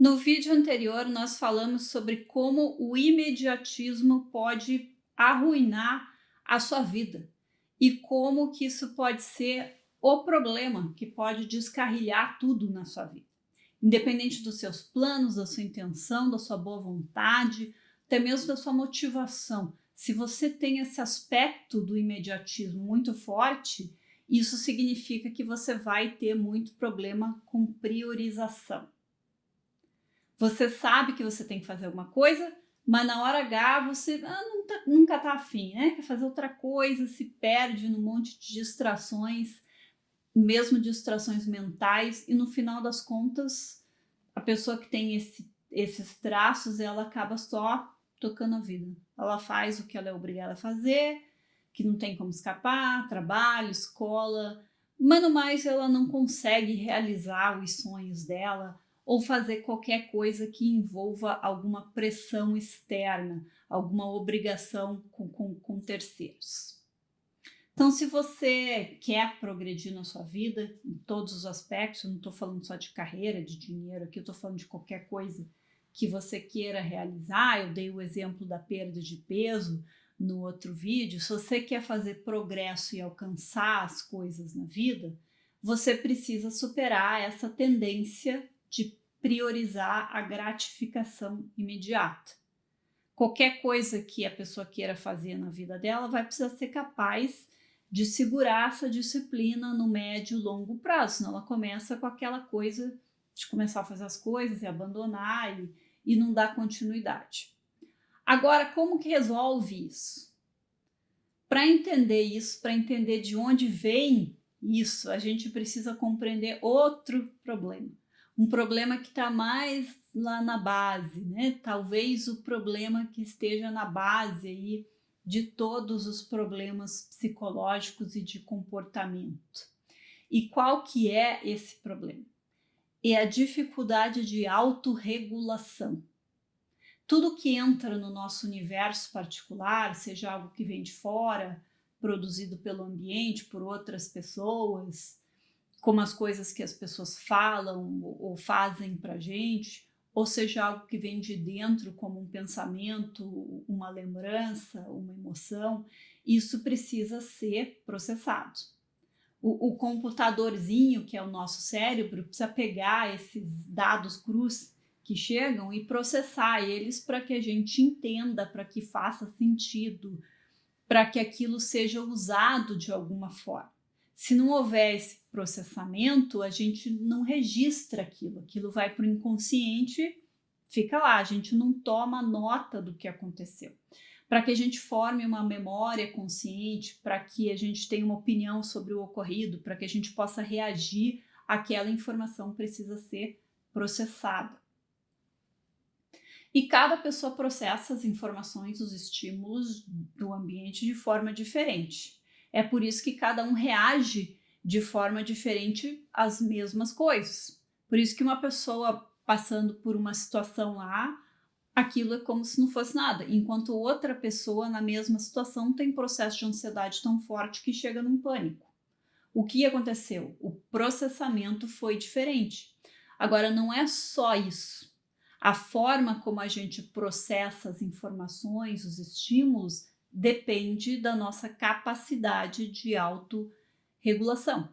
No vídeo anterior, nós falamos sobre como o imediatismo pode arruinar a sua vida e como que isso pode ser o problema que pode descarrilhar tudo na sua vida. Independente dos seus planos, da sua intenção, da sua boa vontade, até mesmo da sua motivação. Se você tem esse aspecto do imediatismo muito forte, isso significa que você vai ter muito problema com priorização. Você sabe que você tem que fazer alguma coisa, mas na hora H você nunca tá afim, né? Quer fazer outra coisa, se perde num monte de distrações, mesmo distrações mentais, e no final das contas, a pessoa que tem esses traços, ela acaba só tocando a vida. Ela faz o que ela é obrigada a fazer, que não tem como escapar, trabalho, escola, mas no mais ela não consegue realizar os sonhos dela ou fazer qualquer coisa que envolva alguma pressão externa, alguma obrigação com terceiros. Então, se você quer progredir na sua vida, em todos os aspectos, eu não estou falando só de carreira, de dinheiro aqui, eu estou falando de qualquer coisa que você queira realizar. Eu dei o exemplo da perda de peso no outro vídeo. Se você quer fazer progresso e alcançar as coisas na vida, você precisa superar essa tendência de priorizar a gratificação imediata. Qualquer coisa que a pessoa queira fazer na vida dela vai precisar ser capaz de segurar essa disciplina no médio e longo prazo, senão ela começa com aquela coisa de começar a fazer as coisas e abandonar e não dar continuidade. Agora, como que resolve isso? Para entender isso, para entender de onde vem isso, a gente precisa compreender outro problema. Um problema que está mais lá na base, né? Talvez o problema que esteja na base aí de todos os problemas psicológicos e de comportamento. E qual que é esse problema? É a dificuldade de autorregulação. Tudo que entra no nosso universo particular, seja algo que vem de fora, produzido pelo ambiente, por outras pessoas, como as coisas que as pessoas falam ou fazem para a gente, ou seja algo que vem de dentro, como um pensamento, uma lembrança, uma emoção, isso precisa ser processado. O computadorzinho, que é o nosso cérebro, precisa pegar esses dados crus que chegam e processar eles para que a gente entenda, para que faça sentido, para que aquilo seja usado de alguma forma. Se não houver esse processamento, a gente não registra aquilo, aquilo vai para o inconsciente, fica lá, a gente não toma nota do que aconteceu. Para que a gente forme uma memória consciente, para que a gente tenha uma opinião sobre o ocorrido, para que a gente possa reagir, aquela informação precisa ser processada. E cada pessoa processa as informações, os estímulos do ambiente de forma diferente. É por isso que cada um reage de forma diferente às mesmas coisas. Por isso que uma pessoa passando por uma situação lá, aquilo é como se não fosse nada, enquanto outra pessoa na mesma situação tem processo de ansiedade tão forte que chega num pânico. O que aconteceu? O processamento foi diferente. Agora, não é só isso. A forma como a gente processa as informações, os estímulos, depende da nossa capacidade de autorregulação.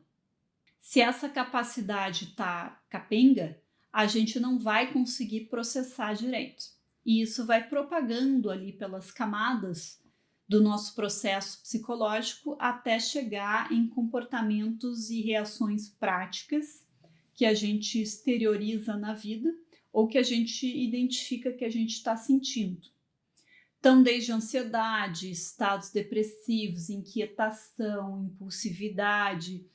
Se essa capacidade está capenga, a gente não vai conseguir processar direito. E isso vai propagando ali pelas camadas do nosso processo psicológico até chegar em comportamentos e reações práticas que a gente exterioriza na vida ou que a gente identifica que a gente está sentindo. Então, desde ansiedade, estados depressivos, inquietação, impulsividade,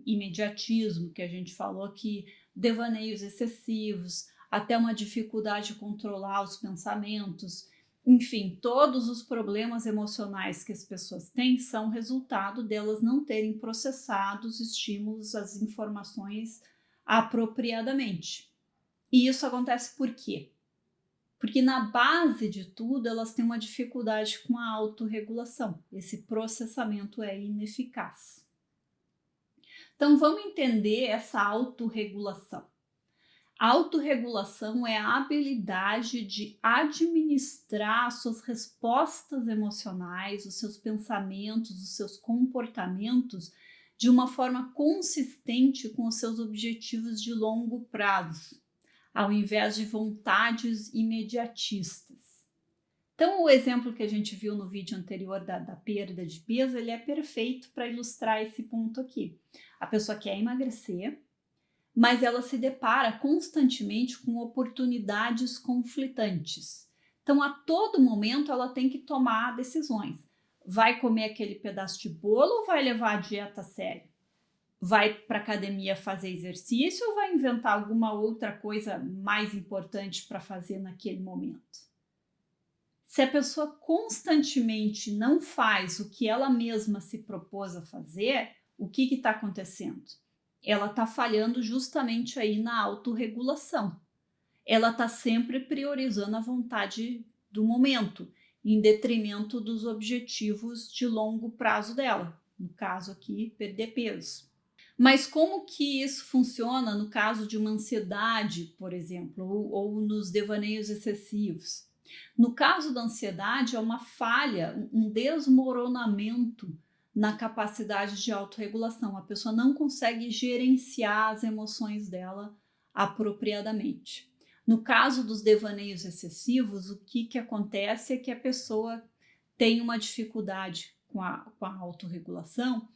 imediatismo, que a gente falou aqui, devaneios excessivos, até uma dificuldade de controlar os pensamentos. Enfim, todos os problemas emocionais que as pessoas têm são resultado delas não terem processado os estímulos, as informações apropriadamente. E isso acontece por quê? Porque na base de tudo elas têm uma dificuldade com a autorregulação. Esse processamento é ineficaz. Então vamos entender essa autorregulação. A autorregulação é a habilidade de administrar suas respostas emocionais, os seus pensamentos, os seus comportamentos de uma forma consistente com os seus objetivos de longo prazo, ao invés de vontades imediatistas. Então, o exemplo que a gente viu no vídeo anterior da perda de peso, ele é perfeito para ilustrar esse ponto aqui. A pessoa quer emagrecer, mas ela se depara constantemente com oportunidades conflitantes. Então, a todo momento, ela tem que tomar decisões. Vai comer aquele pedaço de bolo ou vai levar a dieta a sério? Vai para a academia fazer exercício ou vai inventar alguma outra coisa mais importante para fazer naquele momento? Se a pessoa constantemente não faz o que ela mesma se propôs a fazer, o que está acontecendo? Ela está falhando justamente aí na autorregulação. Ela está sempre priorizando a vontade do momento, em detrimento dos objetivos de longo prazo dela. No caso aqui, perder peso. Mas como que isso funciona no caso de uma ansiedade, por exemplo, ou nos devaneios excessivos? No caso da ansiedade, é uma falha, um desmoronamento na capacidade de autorregulação. A pessoa não consegue gerenciar as emoções dela apropriadamente. No caso dos devaneios excessivos, o que acontece é que a pessoa tem uma dificuldade com a autorregulação.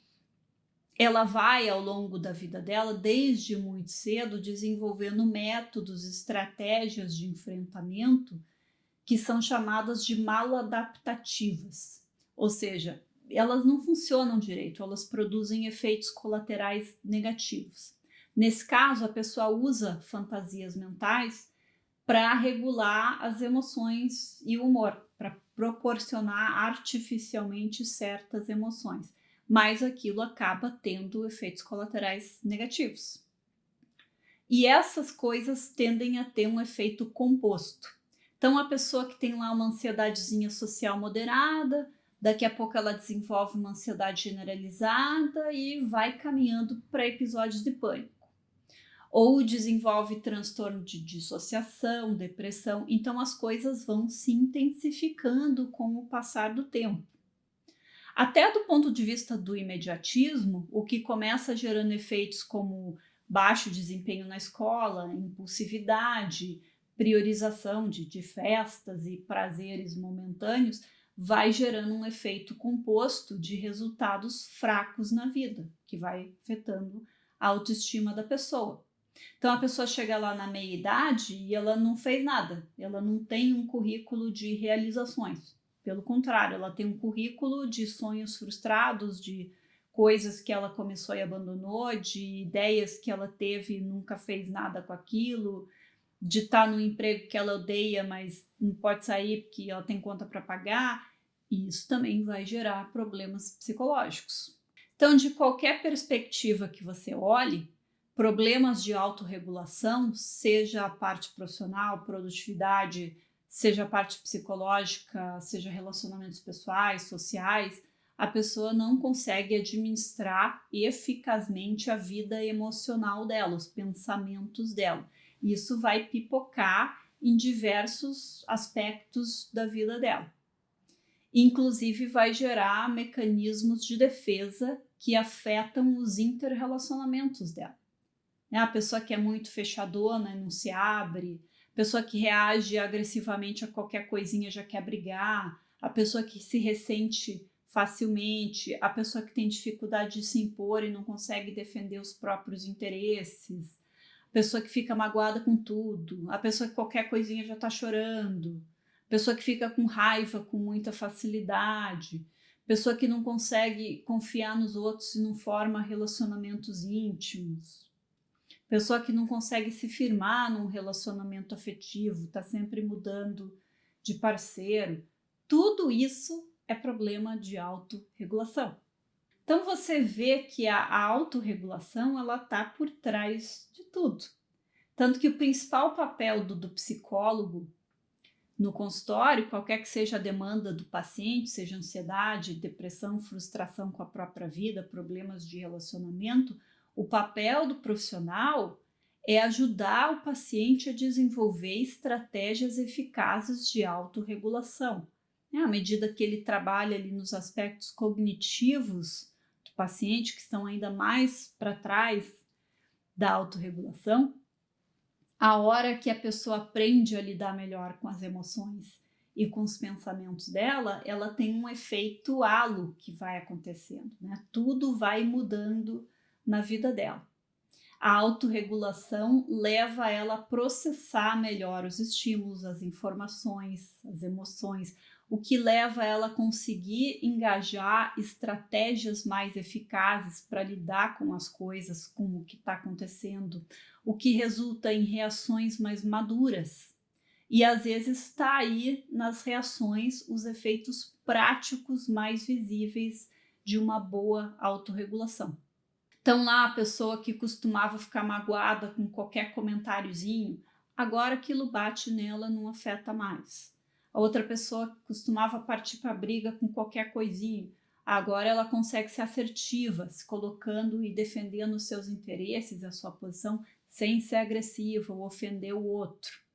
Ela vai, ao longo da vida dela, desde muito cedo, desenvolvendo métodos, estratégias de enfrentamento que são chamadas de maladaptativas, ou seja, elas não funcionam direito, elas produzem efeitos colaterais negativos. Nesse caso, a pessoa usa fantasias mentais para regular as emoções e o humor, para proporcionar artificialmente certas emoções, mas aquilo acaba tendo efeitos colaterais negativos. E essas coisas tendem a ter um efeito composto. Então, a pessoa que tem lá uma ansiedadezinha social moderada, daqui a pouco ela desenvolve uma ansiedade generalizada e vai caminhando para episódios de pânico. Ou desenvolve transtorno de dissociação, depressão. Então, as coisas vão se intensificando com o passar do tempo. Até do ponto de vista do imediatismo, o que começa gerando efeitos como baixo desempenho na escola, impulsividade, priorização de festas e prazeres momentâneos, vai gerando um efeito composto de resultados fracos na vida, que vai afetando a autoestima da pessoa. Então a pessoa chega lá na meia-idade e ela não fez nada, ela não tem um currículo de realizações. Pelo contrário, ela tem um currículo de sonhos frustrados, de coisas que ela começou e abandonou, de ideias que ela teve e nunca fez nada com aquilo, de estar num emprego que ela odeia, mas não pode sair porque ela tem conta para pagar. E isso também vai gerar problemas psicológicos. Então, de qualquer perspectiva que você olhe, problemas de autorregulação, seja a parte profissional, produtividade, seja a parte psicológica, seja relacionamentos pessoais, sociais, a pessoa não consegue administrar eficazmente a vida emocional dela, os pensamentos dela. Isso vai pipocar em diversos aspectos da vida dela. Inclusive, vai gerar mecanismos de defesa que afetam os interrelacionamentos dela. A pessoa que é muito fechadona e não se abre, a pessoa que reage agressivamente a qualquer coisinha já quer brigar, a pessoa que se ressente facilmente, a pessoa que tem dificuldade de se impor e não consegue defender os próprios interesses, a pessoa que fica magoada com tudo, a pessoa que qualquer coisinha já está chorando, a pessoa que fica com raiva com muita facilidade, a pessoa que não consegue confiar nos outros e não forma relacionamentos íntimos, pessoa que não consegue se firmar num relacionamento afetivo, está sempre mudando de parceiro. Tudo isso é problema de autorregulação. Então você vê que a autorregulação ela está por trás de tudo. Tanto que o principal papel do psicólogo no consultório, qualquer que seja a demanda do paciente, seja ansiedade, depressão, frustração com a própria vida, problemas de relacionamento, o papel do profissional é ajudar o paciente a desenvolver estratégias eficazes de autorregulação. À medida que ele trabalha ali nos aspectos cognitivos do paciente, que estão ainda mais para trás da autorregulação, a hora que a pessoa aprende a lidar melhor com as emoções e com os pensamentos dela, ela tem um efeito halo que vai acontecendo, né? Tudo vai mudando na vida dela. A autorregulação leva ela a processar melhor os estímulos, as informações, as emoções, o que leva ela a conseguir engajar estratégias mais eficazes para lidar com as coisas, com o que está acontecendo, o que resulta em reações mais maduras. E às vezes está aí nas reações os efeitos práticos mais visíveis de uma boa autorregulação. Então lá a pessoa que costumava ficar magoada com qualquer comentáriozinho, agora aquilo bate nela, não afeta mais. A outra pessoa que costumava partir para a briga com qualquer coisinha, agora ela consegue ser assertiva, se colocando e defendendo os seus interesses, a sua posição, sem ser agressiva ou ofender o outro.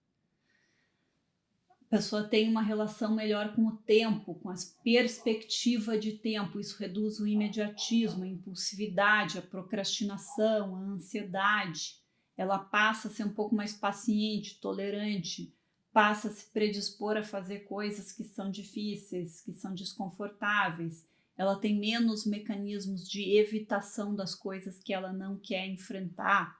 A pessoa tem uma relação melhor com o tempo, com a perspectiva de tempo. Isso reduz o imediatismo, a impulsividade, a procrastinação, a ansiedade. Ela passa a ser um pouco mais paciente, tolerante, passa a se predispor a fazer coisas que são difíceis, que são desconfortáveis. Ela tem menos mecanismos de evitação das coisas que ela não quer enfrentar.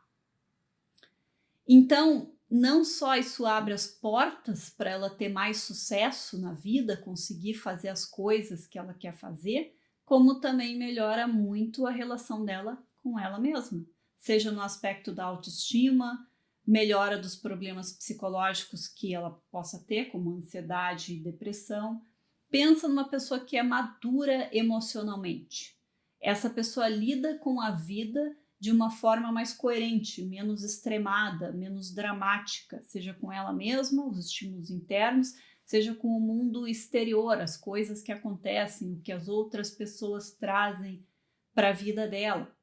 Então, não só isso abre as portas para ela ter mais sucesso na vida, conseguir fazer as coisas que ela quer fazer, como também melhora muito a relação dela com ela mesma, seja no aspecto da autoestima, melhora dos problemas psicológicos que ela possa ter, como ansiedade e depressão. Pensa numa pessoa que é madura emocionalmente. Essa pessoa lida com a vida de uma forma mais coerente, menos extremada, menos dramática, seja com ela mesma, os estímulos internos, seja com o mundo exterior, as coisas que acontecem, o que as outras pessoas trazem para a vida dela.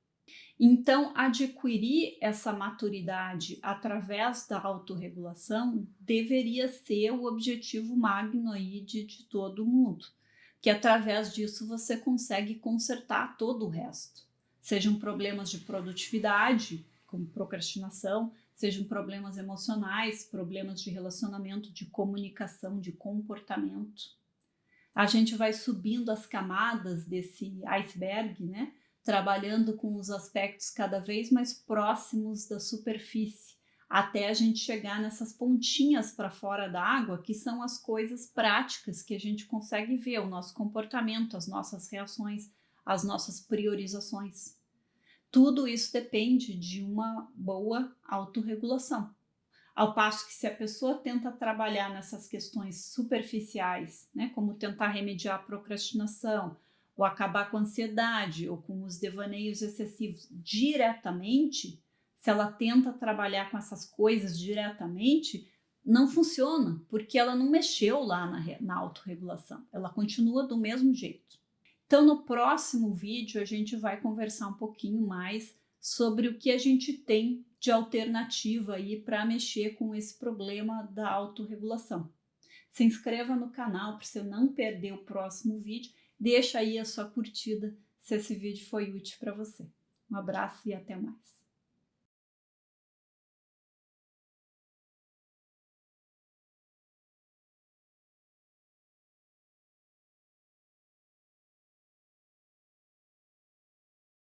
Então, adquirir essa maturidade através da autorregulação deveria ser o objetivo magno aí de todo mundo, que através disso você consegue consertar todo o resto. Sejam problemas de produtividade, como procrastinação, sejam problemas emocionais, problemas de relacionamento, de comunicação, de comportamento. A gente vai subindo as camadas desse iceberg, né? Trabalhando com os aspectos cada vez mais próximos da superfície, até a gente chegar nessas pontinhas para fora da água, que são as coisas práticas que a gente consegue ver, o nosso comportamento, as nossas reações, as nossas priorizações. Tudo isso depende de uma boa autorregulação. Ao passo que se a pessoa tenta trabalhar nessas questões superficiais, né, como tentar remediar a procrastinação, ou acabar com a ansiedade, ou com os devaneios excessivos diretamente, se ela tenta trabalhar com essas coisas diretamente, não funciona, porque ela não mexeu lá na autorregulação, ela continua do mesmo jeito. Então, no próximo vídeo, a gente vai conversar um pouquinho mais sobre o que a gente tem de alternativa aí para mexer com esse problema da autorregulação. Se inscreva no canal para você não perder o próximo vídeo. Deixa aí a sua curtida se esse vídeo foi útil para você. Um abraço e até mais.